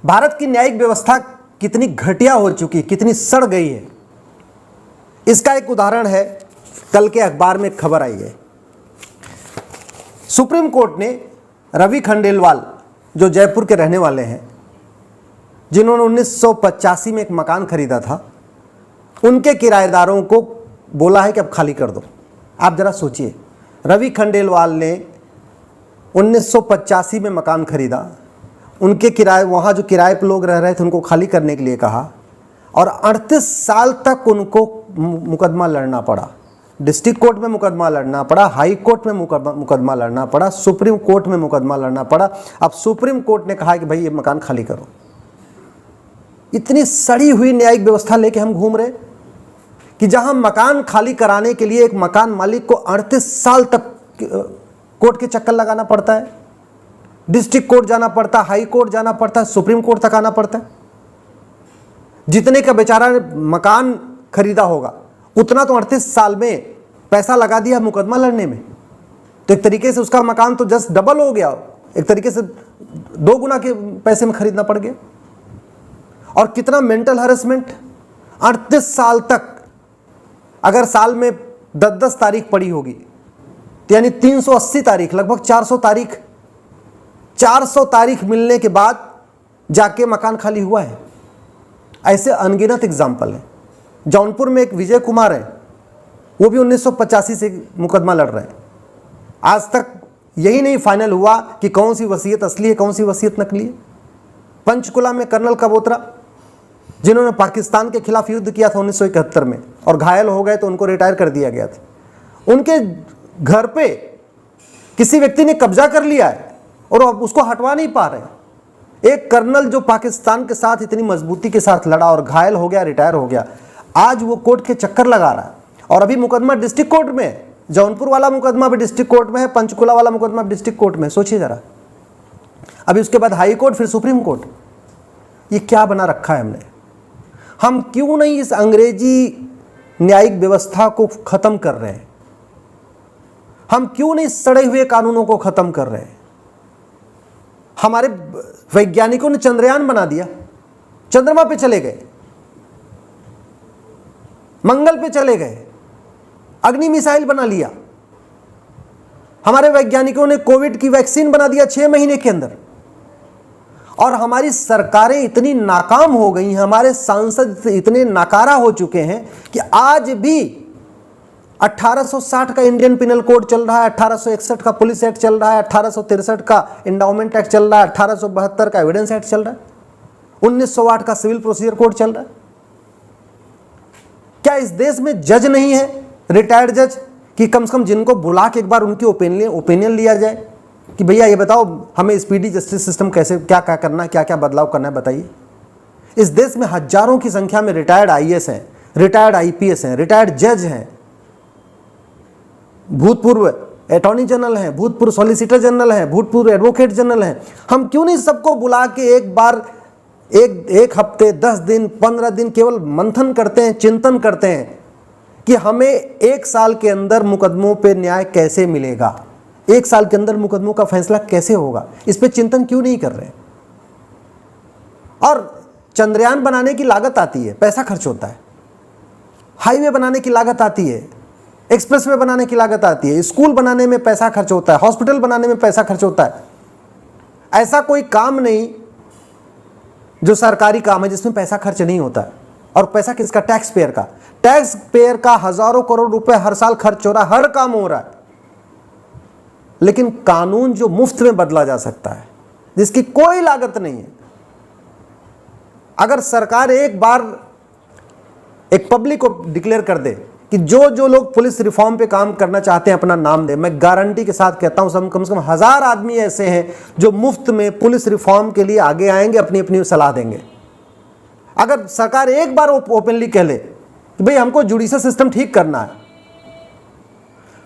भारत की न्यायिक व्यवस्था कितनी घटिया हो चुकी, कितनी सड़ गई है, इसका एक उदाहरण है। कल के अखबार में एक खबर आई है। सुप्रीम कोर्ट ने रवि खंडेलवाल, जो जयपुर के रहने वाले हैं, जिन्होंने 1985 में एक मकान खरीदा था, उनके किराएदारों को बोला है कि अब खाली कर दो। आप जरा सोचिए, रवि खंडेलवाल ने 1985 में मकान खरीदा, उनके किराए, वहाँ जो किराए पर लोग रह रहे थे उनको खाली करने के लिए कहा, और 38 साल तक उनको मुकदमा लड़ना पड़ा। डिस्ट्रिक्ट कोर्ट में मुकदमा लड़ना पड़ा, हाई कोर्ट में मुकदमा लड़ना पड़ा, सुप्रीम कोर्ट में मुकदमा लड़ना पड़ा। अब सुप्रीम कोर्ट ने कहा कि भाई ये मकान खाली करो। इतनी सड़ी हुई न्यायिक व्यवस्था लेके हम घूम रहे कि जहां मकान खाली कराने के लिए एक मकान मालिक को 38 साल तक कोर्ट के चक्कर लगाना पड़ता है, डिस्ट्रिक्ट कोर्ट जाना पड़ता है, हाई कोर्ट जाना पड़ता है, सुप्रीम कोर्ट तक आना पड़ता है। जितने का बेचारा मकान खरीदा होगा उतना तो 38 साल में पैसा लगा दिया मुकदमा लड़ने में, तो एक तरीके से उसका मकान तो जस्ट डबल हो गया, एक तरीके से 2 गुना के पैसे में खरीदना पड़ गया। और कितना मेंटल हरेसमेंट, 38 साल तक, अगर साल में 10-10 तारीख पड़ी होगी तो यानी 380 तारीख, लगभग 400 तारीख मिलने के बाद जाके मकान खाली हुआ है। ऐसे अनगिनत एग्जाम्पल है। जौनपुर में एक विजय कुमार है, वो भी 1985 से मुकदमा लड़ रहे हैं। आज तक यही नहीं फाइनल हुआ कि कौन सी वसीयत असली है, कौन सी वसीयत नकली है। पंचकुला में कर्नल कबोत्रा, जिन्होंने पाकिस्तान के खिलाफ युद्ध किया था 1971 में और घायल हो गए तो उनको रिटायर कर दिया गया था। उनके घर पे किसी व्यक्ति ने कब्जा कर लिया है और अब उसको हटवा नहीं पा रहे। एक कर्नल जो पाकिस्तान के साथ इतनी मजबूती के साथ लड़ा और घायल हो गया, रिटायर हो गया, आज वो कोर्ट के चक्कर लगा रहा है। और अभी मुकदमा डिस्ट्रिक्ट कोर्ट में है। जौनपुर वाला मुकदमा भी डिस्ट्रिक्ट कोर्ट में है, पंचकुला वाला मुकदमा भी डिस्ट्रिक्ट कोर्ट में। सोचिए जरा, अभी उसके बाद हाई कोर्ट, फिर सुप्रीम कोर्ट। ये क्या बना रखा है हमने? हम क्यों नहीं इस अंग्रेजी न्यायिक व्यवस्था को खत्म कर रहे हैं? हम क्यों नहीं सड़े हुए कानूनों को खत्म कर रहे हैं? हमारे वैज्ञानिकों ने चंद्रयान बना दिया, चंद्रमा पे चले गए, मंगल पे चले गए, अग्नि मिसाइल बना लिया। हमारे वैज्ञानिकों ने कोविड की वैक्सीन बना दिया 6 महीने के अंदर। और हमारी सरकारें इतनी नाकाम हो गई हैं, हमारे सांसद इतने नाकारा हो चुके हैं कि आज भी 1860 का इंडियन पिनल कोड चल रहा है, 1861 का पुलिस एक्ट चल रहा है, 1863 का एंडाउमेंट एक्ट चल रहा है, 1872 का एविडेंस एक्ट चल रहा है, 1908 का सिविल प्रोसीजर कोड चल रहा है। क्या इस देश में जज नहीं है, रिटायर्ड जज, कि कम से कम जिनको बुला के एक बार उनकी ओपिनियन लिया जाए कि भैया ये बताओ हमें स्पीडी जस्टिस सिस्टम कैसे, क्या क्या करना है, क्या क्या बदलाव करना है, बताइए। इस देश में हजारों की संख्या में रिटायर्ड आईएएस हैं, रिटायर्ड आईपीएस हैं, रिटायर्ड जज हैं, भूतपूर्व अटॉर्नी जनरल हैं, भूतपूर्व सॉलिसिटर जनरल हैं, भूतपूर्व एडवोकेट जनरल हैं। हम क्यों नहीं सबको बुला के एक बार एक हफ्ते, 10 दिन, 15 दिन केवल मंथन करते हैं, चिंतन करते हैं कि हमें 1 साल के अंदर मुकदमों पे न्याय कैसे मिलेगा, 1 साल के अंदर मुकदमों का फैसला कैसे होगा? इस पे चिंतन क्यों नहीं कर रहे? और चंद्रयान बनाने की लागत आती है, पैसा खर्च होता है, हाईवे बनाने की लागत आती है, एक्सप्रेसवे बनाने की लागत आती है, स्कूल बनाने में पैसा खर्च होता है, हॉस्पिटल बनाने में पैसा खर्च होता है। ऐसा कोई काम नहीं जो सरकारी काम है जिसमें पैसा खर्च नहीं होता है। और पैसा किसका? टैक्स पेयर का। टैक्स पेयर का हजारों करोड़ रुपए हर साल खर्च हो रहा है, हर काम हो रहा है। लेकिन कानून जो मुफ्त में बदला जा सकता है, जिसकी कोई लागत नहीं है, अगर सरकार एक बार एक पब्लिक को डिक्लेयर कर दे कि जो लोग पुलिस रिफॉर्म पे काम करना चाहते हैं अपना नाम दे, मैं गारंटी के साथ कहता हूं कम से कम 1000 आदमी ऐसे हैं जो मुफ्त में पुलिस रिफॉर्म के लिए आगे आएंगे, अपनी अपनी सलाह देंगे। अगर सरकार एक बार ओपनली कह ले कि भाई हमको जुडिशियल सिस्टम ठीक करना है,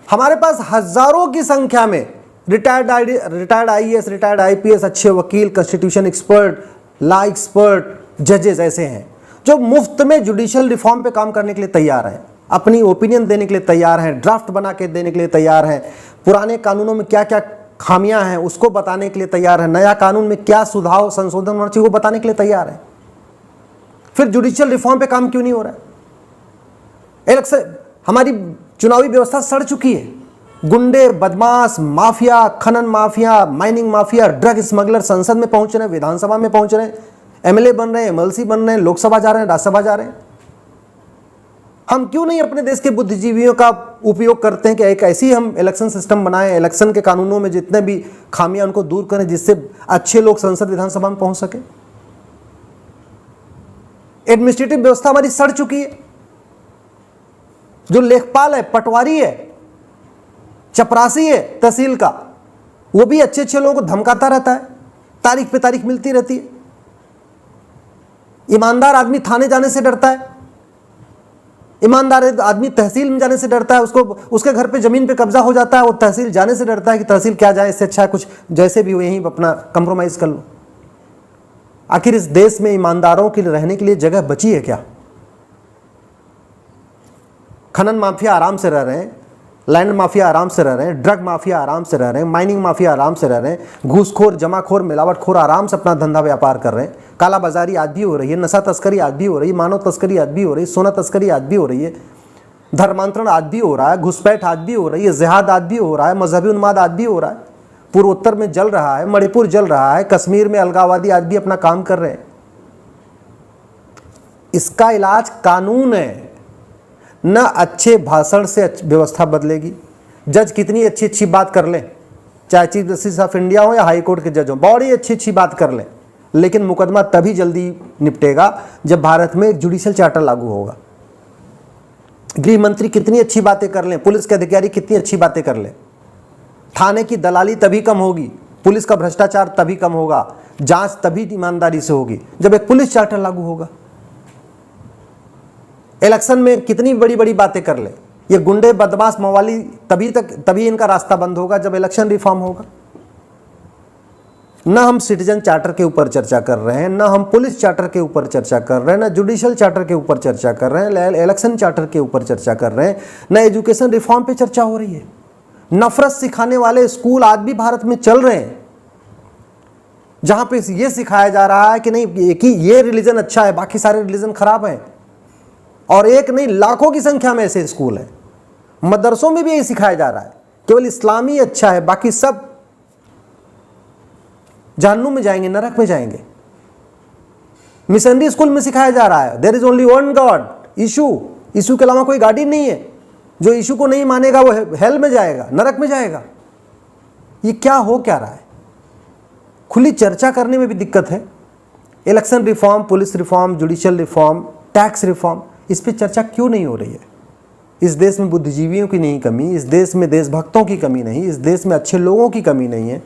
हमारे पास हजारों की संख्या में रिटायर्ड आईएएस, रिटायर्ड आईपीएस, अच्छे वकील, कॉन्स्टिट्यूशन एक्सपर्ट, लॉ एक्सपर्ट, जजेस ऐसे हैं जो मुफ्त में जुडिशियल रिफॉर्म पे काम करने के लिए तैयार हैं, अपनी ओपिनियन देने के लिए तैयार हैं, ड्राफ्ट बना के देने के लिए तैयार हैं, पुराने कानूनों में क्या क्या खामियां हैं उसको बताने के लिए तैयार है, नया कानून में क्या सुधार संशोधन होना चाहिए वो बताने के लिए तैयार है। फिर जुडिशियल रिफॉर्म पे काम क्यों नहीं हो रहा है? इलेक्शन, हमारी चुनावी व्यवस्था सड़ चुकी है। गुंडे, बदमाश, माफिया, खनन mafia, mining mafia, drug smuggler संसद में पहुंच रहे हैं, विधानसभा में पहुंच रहे हैं, एमएलए बन रहे हैं, एमएलसी बन रहे हैं, लोकसभा जा रहे हैं, राज्यसभा जा रहे हैं। हम क्यों नहीं अपने देश के बुद्धिजीवियों का उपयोग करते हैं कि एक ऐसी हम इलेक्शन सिस्टम बनाएं, इलेक्शन के कानूनों में जितने भी खामियां उनको दूर करें, जिससे अच्छे लोग संसद विधानसभा में पहुंच सके। एडमिनिस्ट्रेटिव व्यवस्था हमारी सड़ चुकी है। जो लेखपाल है, पटवारी है, चपरासी है तहसील का, वो भी अच्छे अच्छे लोगों को धमकाता रहता है, तारीख पे तारीख मिलती रहती है। ईमानदार आदमी थाने जाने से डरता है, ईमानदार आदमी तहसील में जाने से डरता है, उसके घर पे जमीन पे कब्जा हो जाता है, वो तहसील जाने से डरता है कि तहसील क्या जाए, इससे अच्छा कुछ जैसे भी हो यहीं अपना कंप्रोमाइज कर लो। आखिर इस देश में ईमानदारों के लिए रहने के लिए जगह बची है क्या? खनन माफिया आराम से रह रहे हैं, लैंड माफिया आराम से रह रहे हैं, ड्रग माफिया आराम से रह रहे हैं, माइनिंग माफिया आराम से रह रहे हैं, घूसखोर, जमाखोर, मिलावटखोर आराम से अपना धंधा व्यापार कर रहे हैं, कालाबाजारी आज भी हो रही है, नशा तस्करी आज भी हो रही है, मानव तस्करी आज भी हो रही है, सोना तस्करी आज भी हो रही है, धर्मांतरण आज भी हो रहा है, घुसपैठ आज भी हो रही है, जिहाद आज भी हो रहा है, मजहबी उन्माद आज भी हो रहा है, पूर्वोत्तर में जल रहा है, मणिपुर जल रहा है, कश्मीर में अलगाववादी आज भी अपना काम कर रहे हैं। इसका इलाज कानून है। न अच्छे भाषण से व्यवस्था बदलेगी। जज कितनी अच्छी अच्छी बात कर ले, चाहे चीफ जस्टिस ऑफ इंडिया हो या हाई कोर्ट के जज हो, बड़ी अच्छी अच्छी बात कर ले, लेकिन मुकदमा तभी जल्दी निपटेगा जब भारत में एक जुडिशियल चार्टर लागू होगा। गृह मंत्री कितनी अच्छी बातें कर लें, पुलिस के अधिकारी कितनी अच्छी बातें कर लें, थाने की दलाली तभी कम होगी, पुलिस का भ्रष्टाचार तभी कम होगा, जांच तभी ईमानदारी से होगी जब एक पुलिस चार्टर लागू होगा। इलेक्शन में कितनी बड़ी बड़ी बातें कर ले, ये गुंडे, बदमाश, मवाली तभी इनका रास्ता बंद होगा जब इलेक्शन रिफॉर्म होगा। न हम सिटीजन चार्टर के ऊपर चर्चा कर रहे हैं, न हम पुलिस चार्टर के ऊपर चर्चा कर रहे हैं, न जुडिशियल चार्टर के ऊपर चर्चा कर रहे हैं, इलेक्शन चार्टर के ऊपर चर्चा कर रहे हैं, न एजुकेशन रिफॉर्म पे चर्चा हो रही है। नफरत सिखाने वाले स्कूल आज भी भारत में चल रहे हैं, जहां पे ये सिखाया जा रहा है कि नहीं कि ये रिलीजन अच्छा है, बाकी सारे रिलीजन खराब हैं। और एक नहीं, लाखों की संख्या में ऐसे स्कूल हैं। मदरसों में भी यही सिखाया जा रहा है, केवल इस्लामी अच्छा है, बाकी सब जहन्नुम में जाएंगे, नरक में जाएंगे। मिशनरी स्कूल में सिखाया जा रहा है there is only one god, यीशु के अलावा कोई गॉड ही नहीं है। जो यीशु को नहीं मानेगा वो हेल में जाएगा, नरक में जाएगा। ये क्या हो क्या रहा है? खुली चर्चा करने में भी दिक्कत है। Election reform, police reform, judicial reform, tax reform, इस पर चर्चा क्यों नहीं हो रही है? इस देश में बुद्धिजीवियों की नहीं कमी, इस देश में देशभक्तों की कमी नहीं, इस देश में अच्छे लोगों की कमी नहीं है।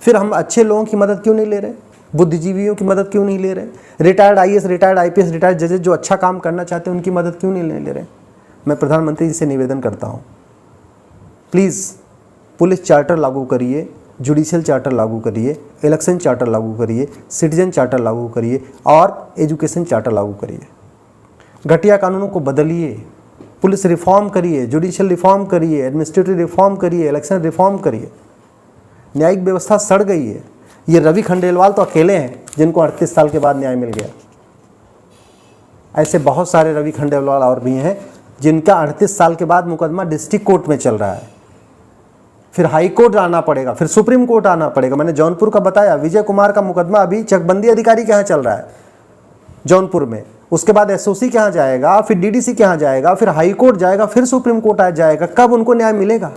फिर हम अच्छे लोगों की मदद क्यों नहीं ले रहे? बुद्धिजीवियों की मदद क्यों नहीं ले रहे? Retired IAS, retired IPS, retired जजेस जो अच्छा काम करना चाहते हैं उनकी मदद क्यों नहीं ले रहे? मैं प्रधानमंत्री जी से निवेदन करता हूँ, प्लीज़ पुलिस चार्टर लागू करिए, जुडिशियल चार्टर लागू करिए, इलेक्शन चार्टर लागू करिए, सिटीजन चार्टर लागू करिए और एजुकेशन चार्टर लागू करिए। घटिया कानूनों को बदलिए, पुलिस रिफॉर्म करिए, जुडिशियल रिफॉर्म करिए, एडमिनिस्ट्रेटिव रिफॉर्म करिए, इलेक्शन रिफॉर्म करिए। न्यायिक व्यवस्था सड़ गई है। ये रवि खंडेलवाल तो अकेले हैं जिनको 38 साल के बाद न्याय मिल गया। ऐसे बहुत सारे रवि खंडेलवाल और भी हैं जिनका 38 साल के बाद मुकदमा डिस्ट्रिक्ट कोर्ट में चल रहा है, फिर हाई कोर्ट आना पड़ेगा, फिर सुप्रीम कोर्ट आना पड़ेगा। मैंने जौनपुर का बताया, विजय कुमार का मुकदमा अभी चकबंदी अधिकारी के यहाँ चल रहा है जौनपुर में, उसके बाद एसओसी के यहाँ जाएगा, फिर डीडीसी के यहाँ जाएगा, फिर हाई कोर्ट जाएगा, फिर सुप्रीम कोर्ट आ जाएगा। कब उनको न्याय मिलेगा?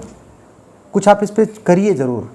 कुछ आप इस पर करिए ज़रूर।